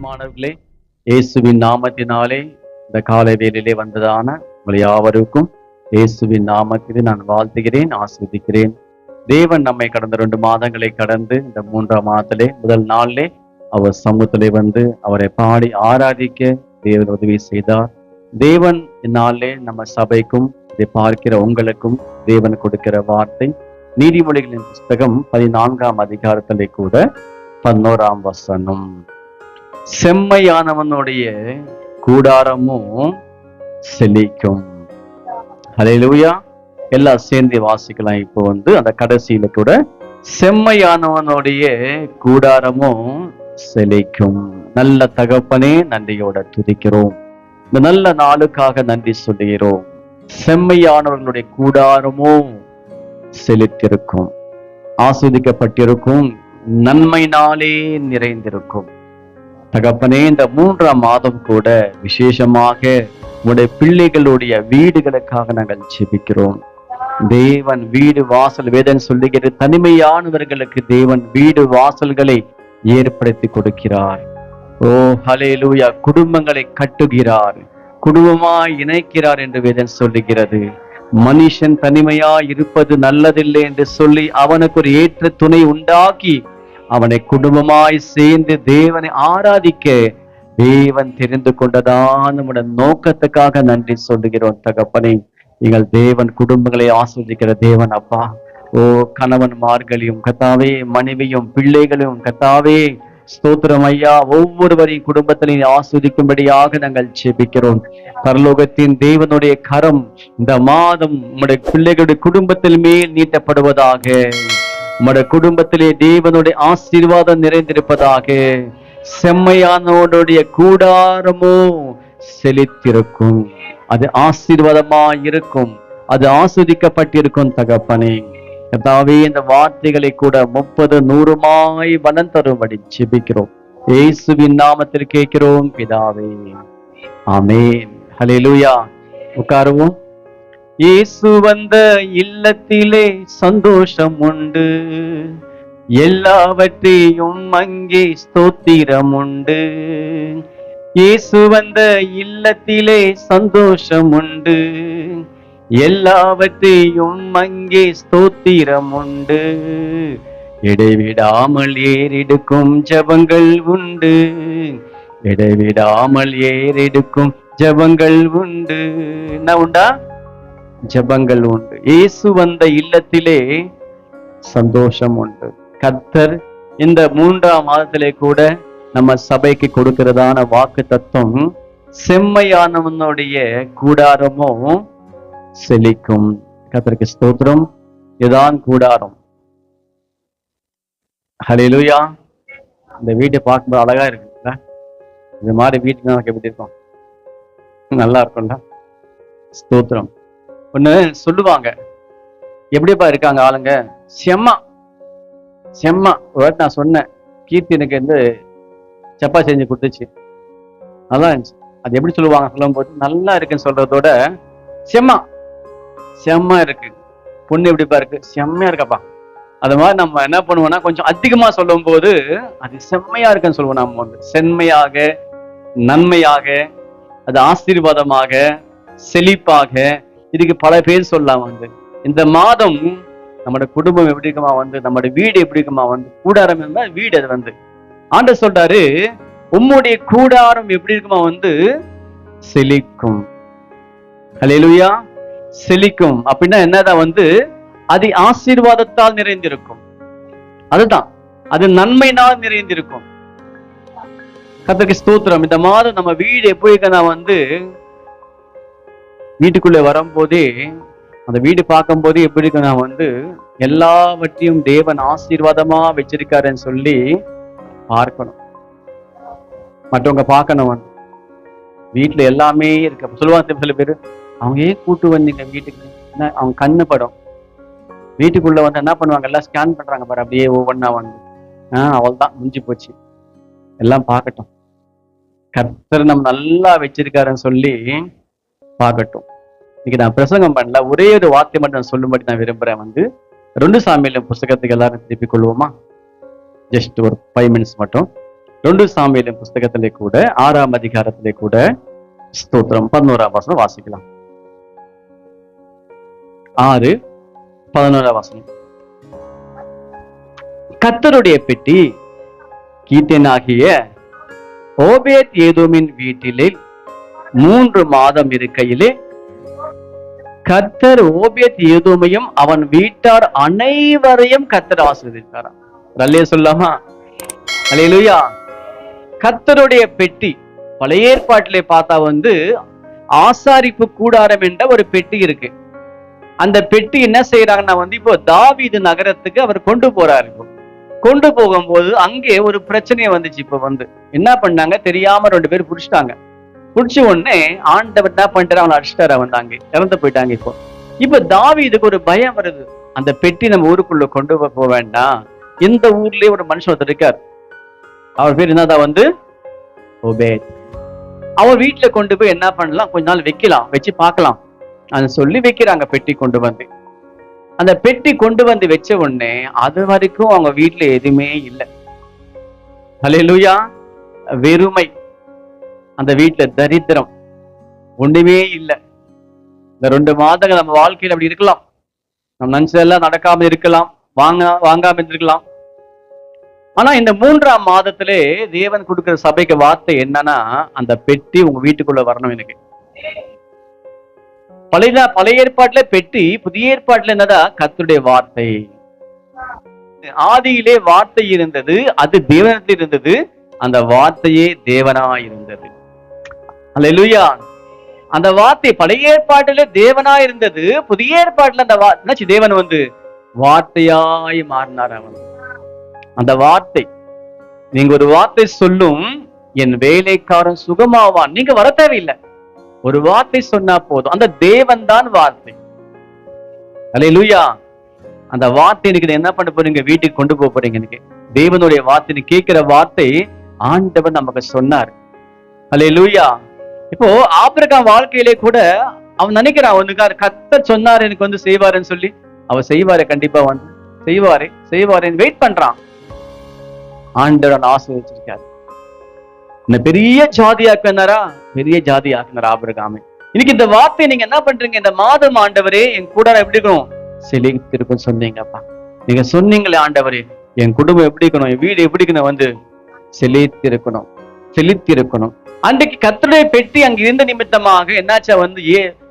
பிரியமானவர்களே, இயேசுவின் நாமத்தினாலே இந்த காலை வேளையிலே வந்ததான உங்கள் யாவருக்கும் இயேசுவின் நாமத்திலே நான் வாழ்த்துகிறேன், ஆசீர்வதிக்கிறேன். தேவன் நம்மை கடந்த 2 மாதங்களை கடந்து இந்த 3ஆம் மாதத்திலே முதல் நாளிலே அவர் சமூகத்திலே வந்து அவரை பாடி ஆராதிக்க தேவன் உதவி செய்தார். தேவன் இந்நாளிலே நம்ம சபைக்கும் இதை பார்க்கிற உங்களுக்கும் தேவன் கொடுக்கிற வார்த்தை நீதிமொழிகளின் புஸ்தகம் 14ஆம் அதிகாரத்திலே கூட 11ஆம் வசனம். செம்மையானவனுடைய கூடாரமும் செழிக்கும். ஹல்லேலூயா. எல்லாம் சேர்ந்து வாசிக்கலாம். இப்போ அந்த கடைசியில கூட செம்மையானவனுடைய கூடாரமும் செழிக்கும். நல்ல தகப்பனே, நன்றியோட துதிக்கிறோம். இந்த நல்ல நாளுக்காக நன்றி சொல்லுகிறோம். செம்மையானவர்களுடைய கூடாரமும் செழித்திருக்கும், ஆஸ்வதிக்கப்பட்டிருக்கும், நன்மையினாலே நிறைந்திருக்கும். தகப்பனே, இந்த 3ஆம் மாதம் கூட விசேஷமாக உடைய பிள்ளைகளுடைய வீடுகளுக்காக நாங்கள் ஜெபிக்கிறோம். தேவன் வீடு வாசல், வேதம் சொல்லுகிறது, தனிமையானவர்களுக்கு தேவன் வீடு வாசல்களை ஏற்படுத்தி கொடுக்கிறார். ஓ ஹல்லேலூயா. குடும்பங்களை கட்டுகிறார், குடும்பமாய் இணைக்கிறார் என்று வேதம் சொல்லுகிறது. மனுஷன் தனிமையா இருப்பது நல்லதில்லை என்று சொல்லி அவனுக்கு ஒரு ஏற்ற துணை உண்டாக்கி அவனை குடும்பமாய் சேர்ந்து தேவனை ஆராதிக்க தேவன் தெரிந்து கொண்டதான் நம்முடைய நோக்கத்துக்காக நன்றி சொல்லுகிறோம். தகப்பனே, எங்கள் தேவன் குடும்பங்களை ஆஸ்வதிக்கிற தேவன் அப்பா. ஓ கணவன்மார்களையும் கர்த்தாவே, மனைவியும் பிள்ளைகளையும் கர்த்தாவே ஸ்தோத்திரம் ஐயா, ஒவ்வொருவரையும் குடும்பத்திலையும் ஆஸ்வதிக்கும்படியாக நாங்கள் ஜெபிக்கிறோம். பரலோகத்தின் தேவனுடைய கரம் இந்த மாதம் உம்முடைய பிள்ளைகளுடைய குடும்பத்தில் மேல் நீட்டப்படுவதாக. உம்முடைய குடும்பத்திலே தேவனுடைய ஆசீர்வாதம் நிறைந்திருப்பதாக. செம்மையானவனுடைய கூடாரமோ செழித்திருக்கும், அது ஆசீர்வாதமா இருக்கும், அது ஆஸ்வதிக்கப்பட்டிருக்கும். தகப்பனே கர்த்தாவே, இந்த வார்த்தைகளை கூட 30 100 பலன் தரும்படி ஜெபிக்கிறோம். இயேசுவின் நாமத்தில் கேட்கிறோம் பிதாவே, ஆமென். ஹல்லேலூயா. உட்காருவோம். இயேசு வந்த இல்லத்திலே சந்தோஷம் உண்டு, எல்லாவற்றையும் அங்கே ஸ்தோத்திரம் உண்டு. இயேசு வந்த இல்லத்திலே சந்தோஷம் உண்டு, எல்லாவற்றையும் அங்கே ஸ்தோத்திரம் உண்டு. இடைவிடாமல் ஏறெடுக்கும் ஜெபங்கள் உண்டு, இடைவிடாமல் ஏறெடுக்கும் ஜெபங்கள் உண்டு. என்ன உண்டா? ஜெபங்கள் உண்டு. இயேசு வந்த இல்லத்திலே சந்தோஷம் உண்டு. கர்த்தர் இந்த 3ஆம் மாதத்திலே கூட நம்ம சபைக்கு கொடுக்கிறதான வாக்கு தத்துவம், செம்மையானவனுடைய கூடாரமும் செழிக்கும். கர்த்தருக்கு ஸ்தோத்திரம். இதுதான் கூடாரம். ஹல்லேலூயா. இந்த வீட்டை பார்க்கும்போது அழகா இருக்குல்ல? இது மாதிரி வீட்டுக்கு நமக்கு எப்படி இருக்கும்? நல்லா இருக்கும்ல? ஸ்தோத்திரம். ஒண்ணு சொல்லுவாங்க, எப்படிப்பா இருக்காங்க ஆளுங்க? செம்மா செம்மா. ஒரு வாட்டி நான் சொன்னேன், கீர்த்தி எனக்கு சப்பா செஞ்சு கொடுத்துச்சு, நல்லா இருந்துச்சு. அது எப்படி சொல்லுவாங்க? சொல்லும் போது நல்லா இருக்குன்னு சொல்றதோட செம்மா செம்மா இருக்கு. பொண்ணு எப்படிப்பா இருக்கு? செம்மையா இருக்கப்பா. அது மாதிரி நம்ம என்ன பண்ணுவோம்னா, கொஞ்சம் அதிகமா சொல்லும் போது அது செம்மையா இருக்குன்னு சொல்லுவோம். நம்ம செம்மையாக, நன்மையாக, அது ஆசீர்வாதமாக, செழிப்பாக, இதுக்கு பல பேர் சொல்லலாம். இந்த மாதம் நம்மளோட குடும்பம் எப்படி இருக்குமா, நம்மளோட வீடு எப்படி இருக்குமா, கூடாரம் இருந்தா வீடு. அது ஆண்டவர் சொல்றாரு, உம்முடைய கூடாரம் எப்படி இருக்குமா, செழிக்கும். ஹல்லேலூயா. செழிக்கும் அப்படின்னா என்னதான்? அது ஆசீர்வாதத்தால் நிறைந்திருக்கும். அதுதான், அது நன்மையினால் நிறைந்திருக்கும். கர்த்தருக்கு ஸ்தோத்திரம். இந்த மாதம் நம்ம வீடு எப்படி இருக்குன்னா, வீட்டுக்குள்ளே வரும்போதே, அந்த வீடு பார்க்கும் போதே எப்படி இருக்குன்னா, எல்லாவற்றையும் தேவன் ஆசீர்வாதமா வச்சிருக்காருன்னு சொல்லி பார்க்கணும். மற்றவங்க பார்க்கணும், வீட்டுல எல்லாமே இருக்கு. சொல்லுவாங்க சில பேரு, அவங்க ஏன் கூட்டு வந்தீங்க வீட்டுக்கு? அவங்க கண்ணு படம். வீட்டுக்குள்ள என்ன பண்ணுவாங்க, எல்லாம் ஸ்கேன் பண்றாங்க பாரு, அப்படியே ஒவ்வொன்னா அவள் தான் முடிஞ்சு போச்சு, எல்லாம் பார்க்கட்டும். கர்த்தர் நம்ம நல்லா வச்சிருக்காருன்னு சொல்லி பார்க்கட்டும். இன்னைக்கு நான் பிரசங்கம் பண்ணல, ஒரே ஒரு வார்த்தை மட்டும் நான் சொல்லும்படி நான் விரும்புறேன். 2 சாமுவேல் புஸ்தகத்துக்கு எல்லாரும் திருப்பிக் கொள்வோமா? ஜஸ்ட் ஒரு 5 minutes மட்டும். 2 சாமுவேலின் புஸ்தகத்திலே கூட 6ஆம் அதிகாரத்திலே கூட ஸ்தோத்திரம் 11ஆம் வசனம் வாசிக்கலாம். 6:11 வசனம். கர்த்தருடைய பெட்டி கீத்தேனாகிய ஓபேத் ஏதோமின் வீட்டிலே 3 மாதம் இருக்கையிலே கர்த்தர் ஓபேத் ஏதோமையும் அவன் வீட்டார் அனைவரையும் கர்த்தர் ஆசீர்வதித்தாராம். அல்லேலூயா சொல்லாமா? அல்லேலூயா. கர்த்தருடைய பெட்டி பழைய ஏற்பாட்டிலே பார்த்தா ஆசாரிப்பு கூடாரம் என்ற ஒரு பெட்டி இருக்கு. அந்த பெட்டி என்ன செய்யறாங்கன்னா இப்போ தாவீது நகரத்துக்கு அவர் கொண்டு போறாரு. கொண்டு போகும்போது அங்கே ஒரு பிரச்சனையை வந்துச்சு. இப்ப என்ன பண்ணாங்க தெரியாம 2 பேர் புடிச்சிட்டாங்க. புடிச்ச உடனே ஆண்டவர் என்ன பண்ணிட்டாரு, அவனை அடிச்சிட்டாரு. அங்கே இறந்து போயிட்டாங்க. இப்ப தாவீதுக்கு ஒரு பயம் வருது. அந்த பெட்டி நம்ம ஊருக்குள்ள கொண்டு போக வேண்டாம். இந்த ஊர்லயே ஒரு மனுஷன் ஒருத்தர் இருக்கார். அவர் பேர் என்னதான் ஓபேத். அவர் வீட்டுல கொண்டு போய் என்ன பண்ணலாம், கொஞ்ச நாள் வைக்கலாம், வச்சு பார்க்கலாம் அது சொல்லி வைக்கிறாங்க. பெட்டி கொண்டு வந்து அந்த பெட்டி கொண்டு வந்து வச்ச உடனே அது வரைக்கும் அவங்க வீட்டுல எதுவுமே இல்லை. அல்லேலூயா. வெறுமை, அந்த வீட்டுல தரித்திரம், ஒண்ணுமே இல்லை. இந்த 2 மாதங்கள் நம்ம வாழ்க்கையில அப்படி இருக்கலாம். நம்ம நினைச்சதெல்லாம் நடக்காம இருக்கலாம், வாங்காம இருந்திருக்கலாம். ஆனா இந்த 3ஆம் மாதத்திலே தேவன் கொடுக்கிற சபைக்கு வார்த்தை என்னன்னா, அந்த பெட்டி உங்க வீட்டுக்குள்ள வரணும். எனக்கு பழைய ஏற்பாட்டுல பெட்டி, புதிய ஏற்பாட்டுல என்னதா கர்த்தருடைய வார்த்தை. ஆதியிலே வார்த்தை இருந்தது, அது தேவனத்தில் இருந்தது, அந்த வார்த்தையே தேவனாய் இருந்தது. அல்லேலூயா. அந்த வார்த்தை பழைய ஏற்பாட்டிலே தேவனாய் இருந்தது, புதிய ஏற்பாட்டுல அந்த தேவன் வார்த்தையாய் மாறினார். அவன் அந்த வார்த்தை, நீங்க ஒரு வார்த்தை சொல்லும், என் வேலைக்காரன் சுகமாவான், நீங்க வர தேவையில்லை, ஒரு வார்த்தை சொன்னா போதும். அந்த தேவன் தான் வார்த்தை. அல்லேலூயா. அந்த வார்த்தை எனக்கு என்ன பண்ண போறீங்க, வீட்டுக்கு கொண்டு போக போறீங்க. எனக்கு தேவனுடைய வார்த்தை, கேட்கிற வார்த்தை ஆண்டவர் நமக்கு சொன்னார். அல்லேலூயா. இப்போ ஆபிரகாம் வாழ்க்கையிலே கூட அவன் நினைக்கிறான், கர்த்தர் சொன்னார் எனக்கு செய்வாருன்னு சொல்லி. அவர் செய்வாரு, கண்டிப்பா செய்வாரு வெயிட் பண்றான். ஆண்டவன் ஆசீர்வதிச்சிருக்காரு. இந்த பெரிய ஜாதி ஆக்கினாரா, பெரிய ஜாதி ஆக்கினார் ஆபிரகாமை. இன்னைக்கு இந்த வார்த்தை நீங்க என்ன பண்றீங்க, இந்த மாதம் ஆண்டவரே என் கூட எப்படி இருக்கணும், செழித்திருக்கும் சொன்னீங்கப்பா. நீங்க சொன்னீங்களே ஆண்டவரே, என் குடும்பம் எப்படி இருக்கணும், என் வீடு எப்படி இருக்கணும், செழித்திருக்கணும். அன்றைக்கு கர்த்தருடைய பெட்டி அங்க இருந்த நிமித்தமாக என்னாச்சா